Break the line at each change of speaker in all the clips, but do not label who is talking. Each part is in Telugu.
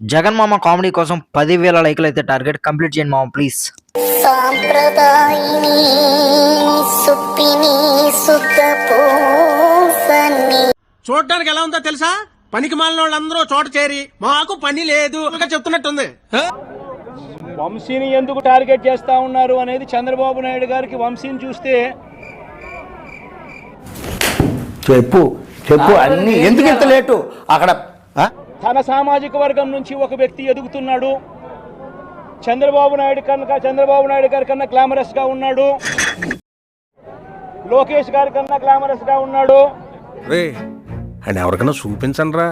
జగన్ మామ కామెడీ కోసం 10,000 లైకులు అయితే టార్గెట్ కంప్లీట్ చేయండి మామ ప్లీజ్.
సాంప్రదాయిని సుప్పిని సుఖపూసని
చూడటానికి ఎలా ఉందో తెలుసా? పనికి మాలిన వాళ్ళందరూ చోట చేరి మాకు పని లేదు చెప్తున్నట్టుంది.
వంశీని ఎందుకు టార్గెట్ చేస్తా ఉన్నారు అనేది చంద్రబాబు నాయుడు గారికి వంశీని చూస్తే
చెప్పు అన్ని ఎందుకు ఇంత లేటు అక్కడ
తన సామాజిక వర్గం నుంచి ఒక వ్యక్తి ఎదుగుతున్నాడు. చంద్రబాబు నాయుడు గారి కన్నా గ్లామరస్ గా ఉన్నాడు. లోకేష్ గారి కన్నా గ్లామరస్ గా ఉన్నాడు.
రే అండ్ ఎవరికైనా చూపించండి రా,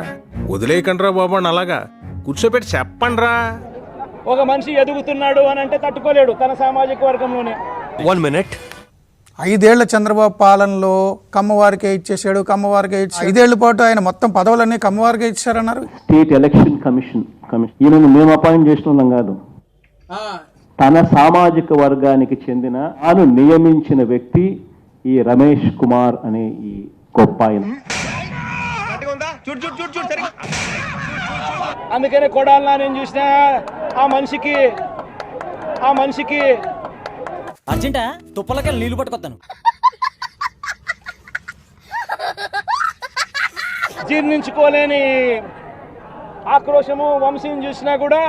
వదిలేయకండి రా బాబు అని అలాగా కూర్చోబెట్టి చెప్పండి రా.
ఒక మనిషి ఎదుగుతున్నాడు అని అంటే తట్టుకోలేడు తన సామాజిక వర్గంలోనే.
1 minute.
5 ఏళ్ల చంద్రబాబు పాలనలో కమ్మవారికే ఇచ్చేసాడు. 5 ఏళ్ల పాటు ఆయన మొత్తం పదవులన్నీ కమ్మవారికే ఇచ్చారన్నారు.
స్టేట్ ఎలక్షన్ కమిషన్ ఈయనను మేము అపాయింట్ చేస్తున్నాం కాదు, తన సామాజిక వర్గానికి చెందిన తాను నియమించిన వ్యక్తి ఈ రమేష్ కుమార్ అనే ఈ గొప్ప ఆయన.
అందుకనే కొడాలనా నేను చూసిన ఆ మనిషికి
అర్జెంటా తుప్పలకెళ్ళి నీళ్లు పట్టుకొస్తాను.
జీర్ణించుకోలేని ఆక్రోశము, వంశీని చూసినా కూడా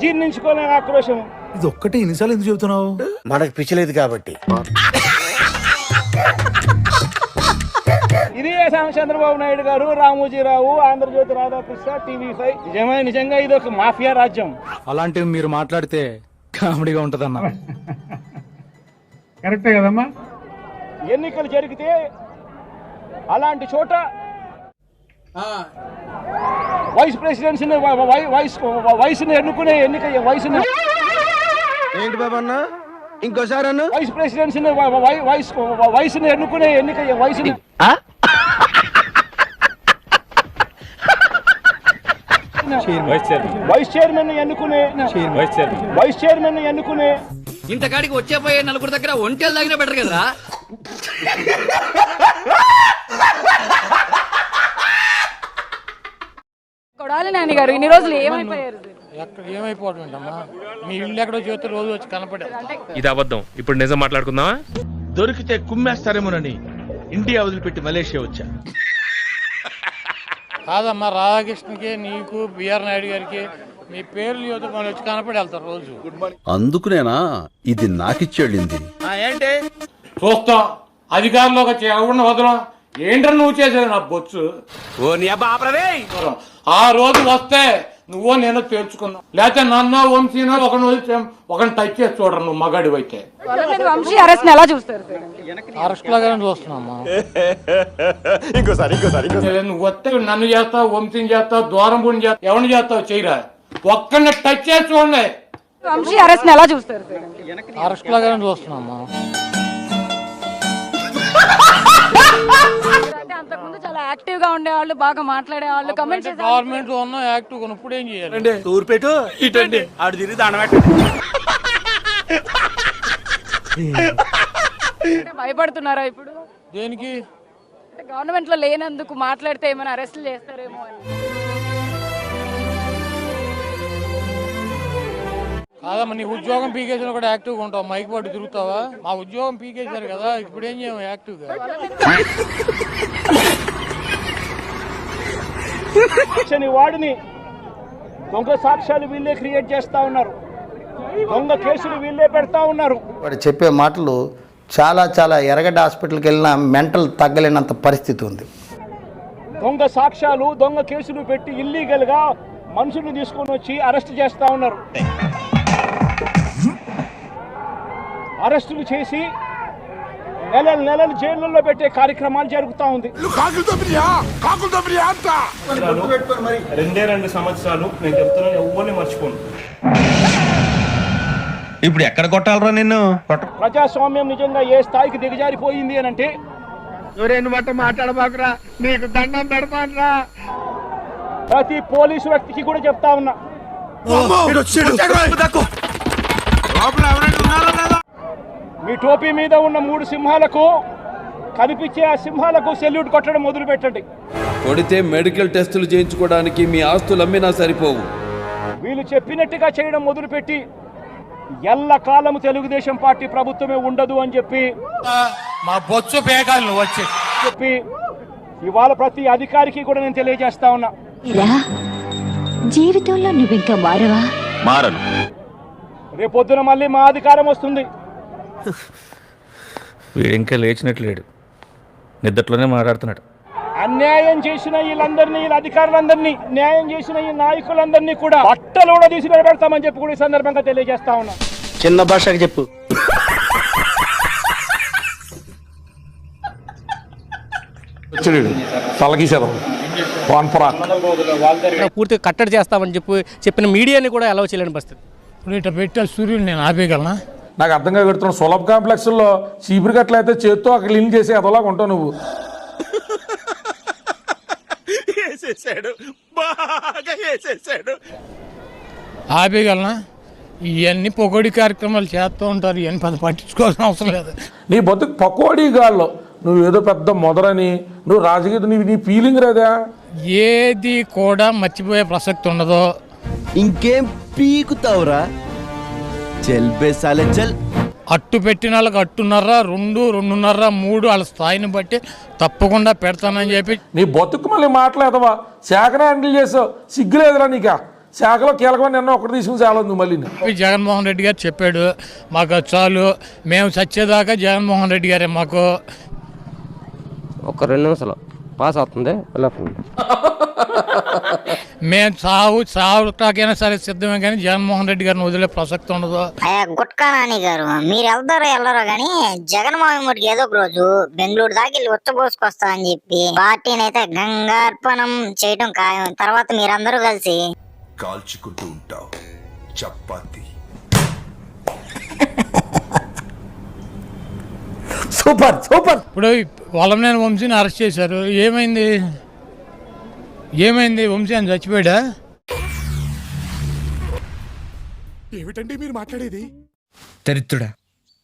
జీర్ణించుకోలేని ఆక్రోశము.
ఇది ఒక్కటి ఎన్నిసార్లు ఎందుకు చెబుతున్నావు?
మనకు పిచ్చలేదు కాబట్టి.
ఇది చంద్రబాబు నాయుడు గారు, రామోజీరావు, ఆంధ్రజ్యోతి రాధాకృష్ణ, TV5 నిజంగా ఇది ఒక మాఫియా రాజ్యం.
అలాంటివి మీరు మాట్లాడితే కామెడీగా ఉంటదన్న.
కరెక్టే కదమ్మా. ఎన్నికలు జరిగితే అలాంటి చోట వైస్ ప్రెసిడెన్సీని వయసుని ఎన్నుకునే వయసుని
ఏంటి బాబా అన్న ఇంకోసారి అన్న
వైస్ ప్రెసిడెన్సీని వయసుని ఎన్నుకునే వయసుని వైస్ చైర్మన్ ఎన్నుకునే
ఇంతకాడికి వచ్చే పోయే నలుగురు దగ్గర ఒంటెలు తాగినా బెటర్ కదరా.
కొడాలి నాని గారు ఇన్ని రోజులు ఏమైపోయారు?
ఏమైపోతుందమ్మా, మీ ఇల్లు ఎక్కడో చేస్తే రోజు వచ్చి కనపడే.
ఇది అబద్ధం, ఇప్పుడు నిజం మాట్లాడుకుందామా?
దొరికితే కుమ్మేస్తారేమోనని ఇండియా వదిలిపెట్టి మలేషియా వచ్చా.
కాదమ్మా, రాధాకృష్ణకి, నీకు, బిఆర్ నాయుడు గారికి మీ పేర్లు యువత మనం వచ్చి కనపడి వెళ్తారు రోజు.
అందుకునేనా ఇది నాకిచ్చేళ్ళింది.
ఏంటి
చూస్తాం అధికారంలోకి వచ్చి ఎవరిని వదలం. ఏంటని నువ్వు చేసేది నా బొచ్చు.
ఓ నీ అబ్బా ఆపరదే.
ఆ రోజు వస్తే నువ్వో నేను తేల్చుకున్నావు, లేకపోతే నన్ను వంశీనో ఒకరిని టచ్ చేసి చూడరు. నువ్వు మగాడి అయితే
వంశీ అరెస్ట్ ఎలా చూస్తారు?
అరెస్ట్ లాగానే చూస్తున్నామ్మా. నువ్వు వస్తే నన్ను చేస్తావు, వంశీని చేస్తావు, దూరం పుణ్యం చేస్తావు, ఎవరిని చేస్తావు చేయరా. ఒక్కరిని టచ్ చేసి చూడండి.
వంశీ అరెస్ట్ ఎలా చూస్తారు?
అరెస్ట్ లాగానే చూస్తున్నామ్మా.
అంతకుముందు చాలా యాక్టివ్ గా ఉండేవాళ్ళు, బాగా మాట్లాడేవాళ్ళు, కమెంట్స్
గవర్నమెంట్ ఉన్న యాక్టివ్ ఇప్పుడు ఏం చేయాలి?
తూర్పేటు ఇటండి ఆడు తిరిగి దండం పెట్టండి.
భయపడుతున్నారా ఇప్పుడు?
దేనికి?
గవర్నమెంట్ లో లేనందుకు మాట్లాడితే ఏమైనా అరెస్టులు చేస్తారేమో అని.
కాదమ్మా, నీ ఉద్యోగం పీకేసిన కూడా యాక్టివ్గా ఉంటావు, మైక్ పట్టు తిరుగుతావా? మా ఉద్యోగం పీకేశారు కదా, ఇప్పుడు ఏం చేయము యాక్టివ్గా. వాడిని దొంగ సాక్ష్యాలు వీళ్ళే క్రియేట్ చేస్తా ఉన్నారు, దొంగ కేసులు వీళ్ళే పెడతా ఉన్నారు.
వాడు చెప్పే మాటలు చాలా ఎర్రగడ్డ హాస్పిటల్కి వెళ్ళినా మెంటల్ తగ్గలేనంత పరిస్థితి ఉంది.
దొంగ సాక్ష్యాలు, దొంగ కేసులు పెట్టి ఇల్లీగల్ గా మనుషుల్ని తీసుకొని వచ్చి అరెస్ట్ చేస్తా ఉన్నారు. అరెస్టులు చేసి నెలలు జైళ్ళల్లో పెట్టే కార్యక్రమాలు జరుగుతూ ఉంది.
2 సంవత్సరాలు నేను చెప్తున్నాను, ఎవరిని మర్చిపోను.
ఇప్పుడు ఎక్కడ కొట్టాలరా నిన్ను?
ప్రజాస్వామ్యం నిజంగా ఏ స్థాయికి దిగజారిపోయింది అని అంటే, మాట్లాడబాకురా, నీకు దండం పెడతానురా. ప్రతి పోలీసు వ్యక్తికి కూడా చెప్తా ఉన్నా, మీ టోపీ మీద ఉన్న 3 సింహాలకు కనిపించే ఆ సింహాలకు సెల్యూట్ కొట్టడం మొదలు పెట్టండి.
కొడితే మెడికల్ టెస్టులు చేయించుకోవడానికి మీ ఆస్తులు అమ్మినా సరిపోవు.
వీళ్ళు చెప్పినట్టుగా చేయడం మొదలుపెట్టి ఎల్లకాలము తెలుగుదేశం పార్టీ ప్రభుత్వమే ఉండదు అని చెప్పి
మా బొచ్చు పేగాలను వచ్చి
చెప్పి ఇవాళ ప్రతి అధికారికి కూడా నేను తెలియజేస్తా ఉన్నా,
జీవితంలో నువ్వు ఇంకా మారవా?
మారను.
రేపొద్దున మళ్ళీ మా అధికారం వస్తుంది.
వీడు ఇంకా లేచినట్లేడు, నిద్దట్లోనే మాట్లాడుతున్నాడు.
అన్యాయం చేసిన వీళ్ళందరినీ, వీళ్ళ అధికారులందరినీ, న్యాయం చేసిన ఈ నాయకులందరినీ కూడా బట్టలు కూడా తీసి నిలబెడతామని చెప్పి కూడా ఈ సందర్భంగా తెలియజేస్తా ఉన్నా.
చిన్న భాషకి చెప్పు.
పూర్తిగా కట్టడి చేస్తామని చెప్పిన మీడియాని కూడా అలౌ చేయలేని పరిస్థితి.
ఇట్లా పెట్టే సూర్యుడు నేను ఆపేయగలనా?
నాకు అర్థం కాగడుతున్నా. సులభ కాంప్లెక్స్లో చీపురు కట్లయితే చేత్తో అక్కడ క్లీన్ చేసి అదోలాగా ఉంటావు నువ్వు.
ఆపేయగలనా? ఇవన్నీ పొగడి కార్యక్రమాలు చేస్తూ ఉంటారు, ఇవన్నీ పెద్ద పట్టించుకోవాల్సిన అవసరం లేదు.
నీ బతుకు పకోడీ గాల్లో నువ్వు ఏదో పెద్ద మొదలని నువ్వు రాజకీయ నీ ఫీలింగ్ రాదా?
ఏది కూడా మర్చిపోయే ప్రసక్తి ఉండదు.
ఇంకేం పీకుతావురా? చల్ బేసాలే చల్.
అట్టు పెట్టిన వాళ్ళకి 2.5, 2, 2.5, 3 వాళ్ళ స్థాయిని బట్టి తప్పకుండా పెడతానని చెప్పి
నీ బతుకు మళ్ళీ మాట్లాడవా? శాఖనే హ్యాండిల్ చేసావు, సిగ్గులేదురా నీకా? శాఖలో కీలకమైన నిన్న ఒకటి తీసుకుని చాలదు మళ్ళీ.
జగన్మోహన్ రెడ్డి గారు చెప్పాడు, మాకు అది చాలు, మేము చచ్చేదాకా జగన్మోహన్ రెడ్డి గారే మాకు.
ఒక 2 నిమిషాలు పాస్ అవుతుంది.
మేము చావుకైనా సరే సిద్ధమే, కానీ జగన్మోహన్ రెడ్డి గారిని వదిలే ప్రసక్తి ఉండదు.
గుట్కా నాని గారు, మీరు వెళ్తారో వెళ్ళరో గానీ జగన్మోహన్ రెడ్డికి ఏదో ఒక రోజు బెంగళూరు దాకా వెళ్ళి ఉచ్చబోసుకొస్తా అని చెప్పి పార్టీని అయితే గంగార్పణం చేయడం ఖాయం. తర్వాత మీరందరూ కలిసి
కాల్చుకుంటూ ఉంటావు చపాతి.
Super super.
ఇప్పుడు వల్లభనేని వంశీని అరెస్ట్ చేశారు, ఏమైంది? వంశీ అని చచ్చిపోయాడా?
ఏమిటండి మీరు మాట్లాడేది?
దరిద్రుడా,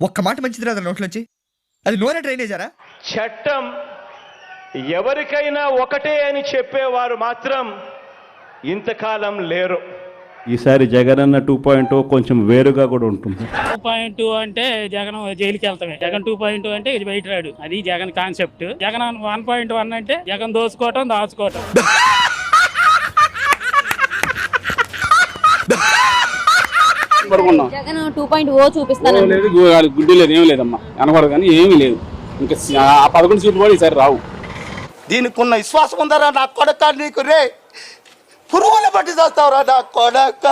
ఒక్క మాట మంచిది రాదు నోట్లోంచి. అది నూనె డ్రైనేజారా?
చట్టం ఎవరికైనా ఒకటే అని చెప్పేవారు మాత్రం ఇంతకాలం లేరు.
ఈసారి జగనన్న 2.0 కొంచెం వేరుగా కూడా ఉంటుంది.
2.2 అంటే జగన్ జైలుకి వెళ్తామే. జగన్ 2.2 అంటే ఇది బయట రాడు, అది జగన్ కాన్సెప్ట్. జగన్ 1.1 అంటే జగన్ దోచుకోవటం, దాచుకోవటం.
జగన్ 2.0 చూపిస్తాను.
గుడ్డి లేదు, ఏం లేదమ్మా, అనకూడదు కానీ ఏమీ లేదు. ఇంకా 11 సీట్లు కూడా ఈసారి రావు.
దీనికి ఉన్న విశ్వాసం ఉందరా నా కొడక? నీకు రే పురుగులు పట్టి చేస్తావురా నా కొడక.